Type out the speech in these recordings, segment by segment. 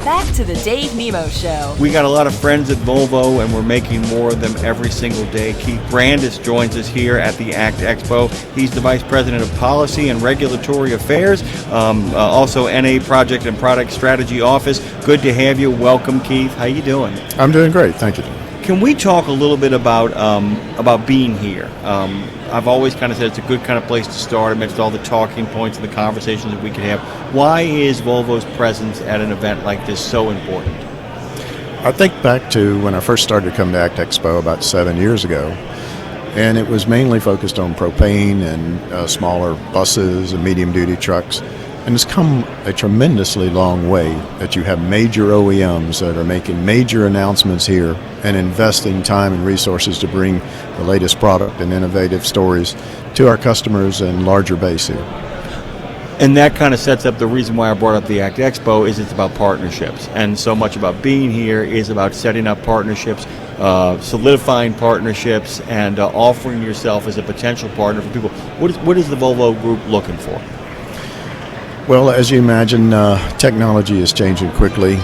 back to the Dave Nemo Show. We got a lot of friends at Volvo, and we're making more of them every single day. Keith Brandis joins us here at the ACT Expo. He's the Vice President of Policy and Regulatory Affairs, also NA Project and Product Strategy Office. Good to have you. Welcome, Keith. How you doing? I'm doing great, thank you. Can we talk a little bit about being here? I've always kind of said it's a good kind of place to start amidst all the talking points and the conversations that we could have. Why is Volvo's presence at an event like this so important? I think back to when I first started to come to ACT Expo about 7 years ago, and it was mainly focused on propane and smaller buses and medium-duty trucks. And it's come a tremendously long way that you have major OEMs that are making major announcements here and investing time and resources to bring the latest product and innovative stories to our customers and larger base here. And that kind of sets up the reason why I brought up the ACT Expo is it's about partnerships. And so much about being here is about setting up partnerships, solidifying partnerships, and offering yourself as a potential partner for people. What is the Volvo Group looking for? Well, as you imagine, technology is changing quickly,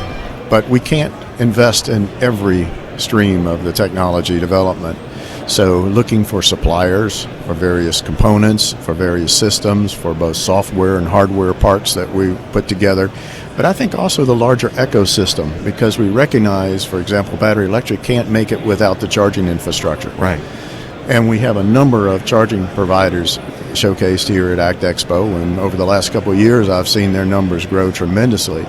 but we can't invest in every stream of the technology development. So looking for suppliers for various components, for various systems, for both software and hardware parts that we put together. But I think also the larger ecosystem, because we recognize, for example, battery electric can't make it without the charging infrastructure. Right. And we have a number of charging providers showcased here at ACT Expo, and over the last couple of years I've seen their numbers grow tremendously.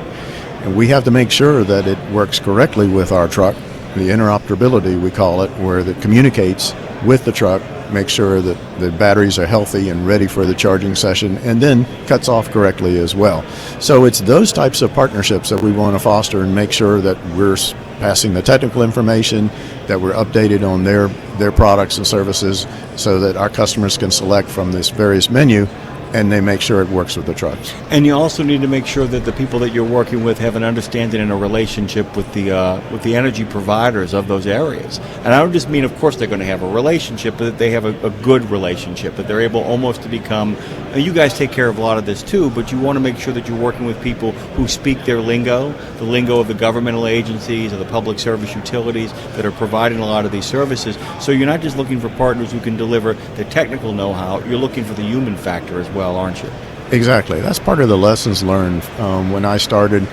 And we have to make sure that it works correctly with our truck, the interoperability we call it, where it communicates with the truck, make sure that the batteries are healthy and ready for the charging session, and then cuts off correctly as well. So it's those types of partnerships that we want to foster and make sure that we're passing the technical information, that we're updated on their products and services so that our customers can select from this various menu and they make sure it works with the trucks. And you also need to make sure that the people that you're working with have an understanding and a relationship with the energy providers of those areas. And I don't just mean, of course, they're going to have a relationship, but that they have a good relationship, that they're able almost to become, you guys take care of a lot of this too, but you want to make sure that you're working with people who speak their lingo, the lingo of the governmental agencies or the public service utilities that are providing a lot of these services. So you're not just looking for partners who can deliver the technical know-how, you're looking for the human factor as well, aren't you? Exactly. That's part of the lessons learned when I started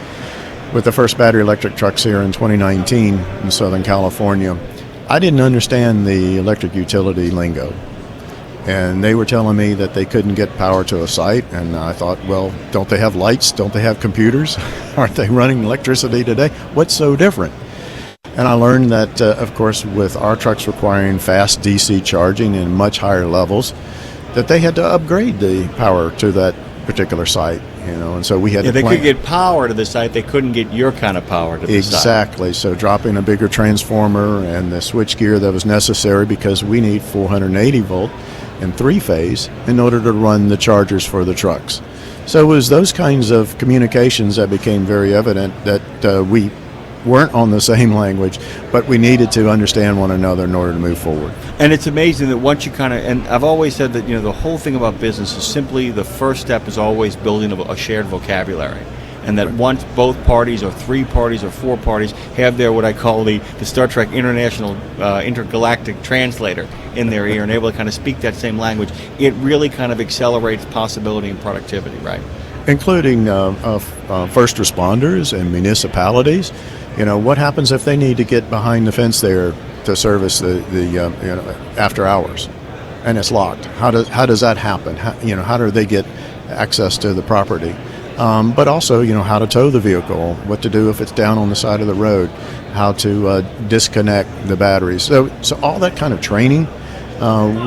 with the first battery electric trucks here in 2019 in Southern California. I didn't understand the electric utility lingo, and they were telling me that they couldn't get power to a site, and I thought, well, don't they have lights? Don't they have computers? Aren't they running electricity today? What's so different? And I learned that, of course, with our trucks requiring fast DC charging in much higher levels, that they had to upgrade the power to that particular site, and so we had to they could get power to the site, they couldn't get your kind of power to the site. Exactly, so dropping a bigger transformer and the switch gear that was necessary because we need 480 volt and three-phase in order to run the chargers for the trucks. So it was those kinds of communications that became very evident that we weren't on the same language, but we needed to understand one another in order to move forward. And it's amazing that once you and I've always said that, the whole thing about business is simply the first step is always building a shared vocabulary. And that once both parties or three parties or four parties have their, what I call the Star Trek International Intergalactic Translator in their ear and able to kind of speak that same language, it really kind of accelerates possibility and productivity, right? Including first responders and municipalities. What happens if they need to get behind the fence there to service the after hours, and it's locked? How does that happen? How do they get access to the property? But also, how to tow the vehicle, what to do if it's down on the side of the road, how to disconnect the batteries. So all that kind of training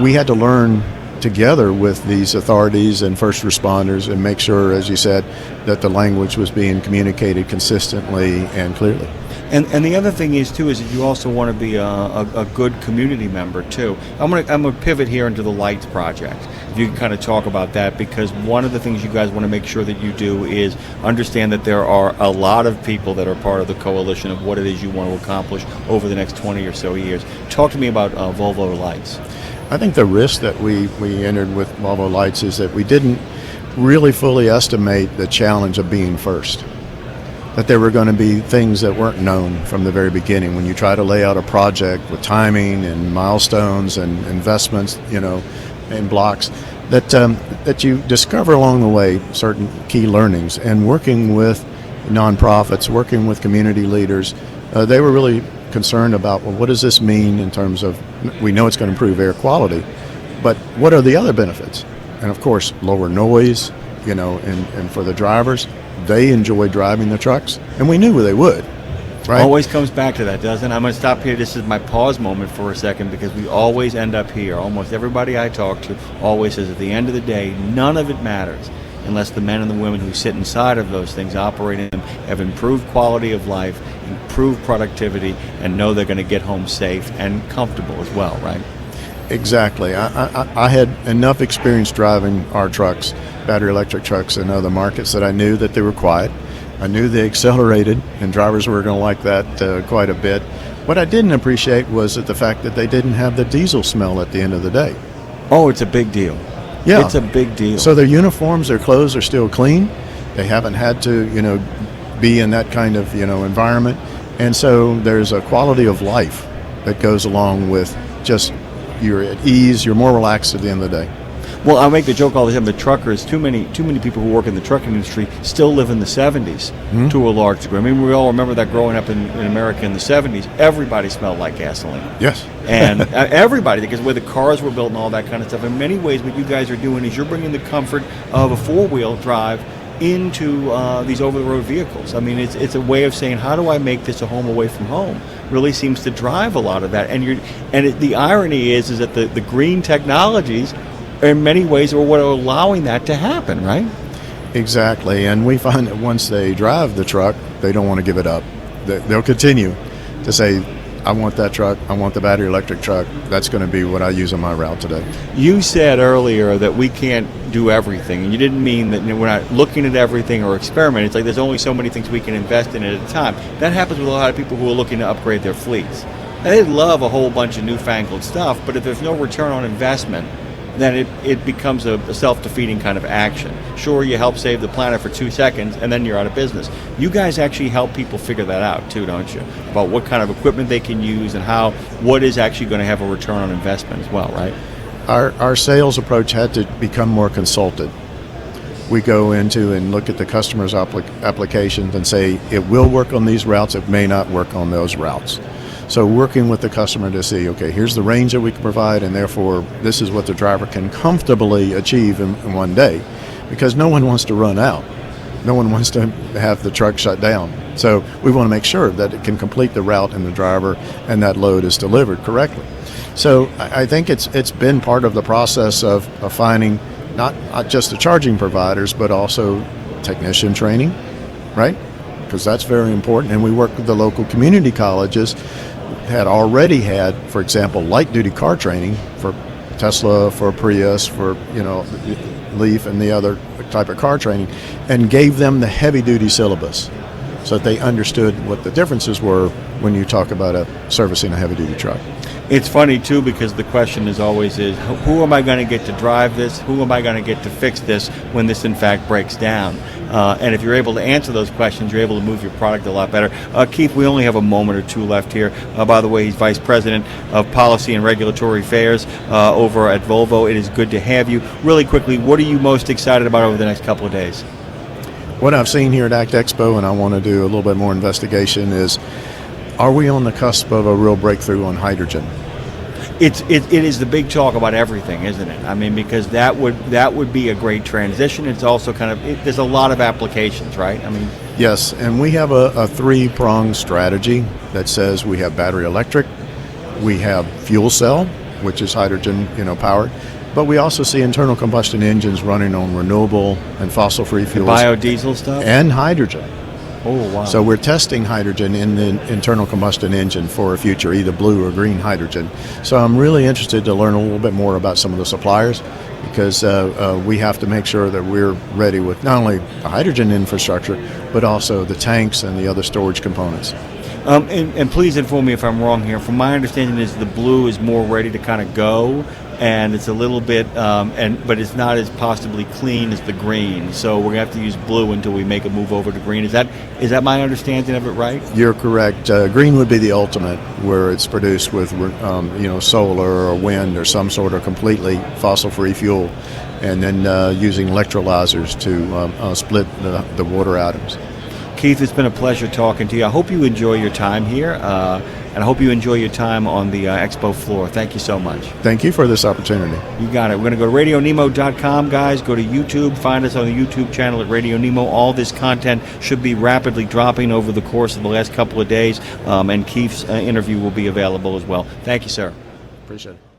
we had to learn together with these authorities and first responders and make sure, as you said, that the language was being communicated consistently and clearly. And the other thing is too is that you also want to be a good community member too. I'm gonna pivot here into the Lights project. If you can kind of talk about that, because one of the things you guys want to make sure that you do is understand that there are a lot of people that are part of the coalition of what it is you want to accomplish over the next 20 or so years. Talk to me about Volvo Lights. I think the risk that we entered with Volvo Lights is that we didn't really fully estimate the challenge of being first. that there were going to be things that weren't known from the very beginning. When you try to lay out a project with timing and milestones and investments, in blocks, that you discover along the way certain key learnings. And working with nonprofits, working with community leaders, they were really concerned about, well, what does this mean in terms of, we know it's going to improve air quality, but what are the other benefits? And of course, lower noise, and for the drivers, they enjoy driving the trucks, and we knew they would. Right? Always comes back to that, doesn't it? I'm going to stop here. This is my pause moment for a second, because we always end up here. Almost everybody I talk to always says at the end of the day, none of it matters unless the men and the women who sit inside of those things, operating them, have improved quality of life, improved productivity, and know they're going to get home safe and comfortable as well, right? Exactly. I had enough experience driving our trucks, battery electric trucks, in other markets that I knew that they were quiet. I knew they accelerated, and drivers were going to like that quite a bit. What I didn't appreciate was the fact that they didn't have the diesel smell at the end of the day. Oh, it's a big deal. Yeah. It's a big deal. So their uniforms, their clothes are still clean. They haven't had to, be in that kind of, environment. And so there's a quality of life that goes along with just you're at ease, you're more relaxed at the end of the day. Well, I make the joke all the time, the truckers, too many people who work in the trucking industry still live in the 70s to a large degree. I mean, we all remember that growing up in America in the 70s, everybody smelled like gasoline. Yes. And everybody, because where the cars were built and all that kind of stuff. In many ways, what you guys are doing is you're bringing the comfort of a four-wheel drive into these over-the-road vehicles. I mean, it's a way of saying, how do I make this a home away from home? Really seems to drive a lot of that. The irony is that the green technologies, in many ways, are what are allowing that to happen, right? Exactly. And we find that once they drive the truck, they don't want to give it up. They'll continue to say, I want that truck, I want the battery electric truck. That's going to be what I use on my route today. You said earlier that we can't do everything, and you didn't mean that we're not looking at everything or experimenting. It's like there's only so many things we can invest in at a time. That happens with a lot of people who are looking to upgrade their fleets. They love a whole bunch of newfangled stuff, but if there's no return on investment, then it becomes a self-defeating kind of action. Sure, you help save the planet for 2 seconds, and then you're out of business. You guys actually help people figure that out too, don't you? About what kind of equipment they can use and what is actually going to have a return on investment as well, right? Our sales approach had to become more consulted. We go into and look at the customer's applications and say, it will work on these routes, it may not work on those routes. So working with the customer to see, okay, here's the range that we can provide, and therefore this is what the driver can comfortably achieve in one day, because no one wants to run out. No one wants to have the truck shut down. So we want to make sure that it can complete the route and the driver and that load is delivered correctly. So I think it's been part of the process of finding not just the charging providers, but also technician training, right? Because that's very important. And we work with the local community colleges had already had, for example, light-duty car training for Tesla, for Prius, for Leaf and the other type of car training, and gave them the heavy-duty syllabus so that they understood what the differences were when you talk about servicing a heavy-duty truck. It's funny, too, because the question is always who am I going to get to drive this? Who am I going to get to fix this when this, in fact, breaks down? And if you're able to answer those questions, you're able to move your product a lot better. Keith, we only have a moment or two left here. By the way, he's Vice President of Policy and Regulatory Affairs over at Volvo. It is good to have you. Really quickly, what are you most excited about over the next couple of days? What I've seen here at ACT Expo, and I want to do a little bit more investigation, is are we on the cusp of a real breakthrough on hydrogen? It is the big talk about everything, isn't it? I mean, because that would be a great transition. It's also there's a lot of applications, right? I mean, yes, and we have a three-pronged strategy that says we have battery electric, we have fuel cell, which is hydrogen, powered, but we also see internal combustion engines running on renewable and fossil-free fuels, biodiesel stuff, and hydrogen. Oh, wow. So we're testing hydrogen in the internal combustion engine for a future, either blue or green hydrogen. So I'm really interested to learn a little bit more about some of the suppliers, because we have to make sure that we're ready with not only the hydrogen infrastructure, but also the tanks and the other storage components. And please inform me if I'm wrong here. From my understanding, is the blue is more ready to kind of go, and it's a little bit, but it's not as possibly clean as the green. So we're gonna have to use blue until we make a move over to green. Is that my understanding of it right? You're correct. Green would be the ultimate, where it's produced with solar or wind or some sort of completely fossil-free fuel, and then using electrolyzers to split the water atoms. Keith, it's been a pleasure talking to you. I hope you enjoy your time here, and I hope you enjoy your time on the expo floor. Thank you so much. Thank you for this opportunity. You got it. We're going to go to RadioNemo.com, guys. Go to YouTube. Find us on the YouTube channel at Radio Nemo. All this content should be rapidly dropping over the course of the last couple of days, and Keith's interview will be available as well. Thank you, sir. Appreciate it.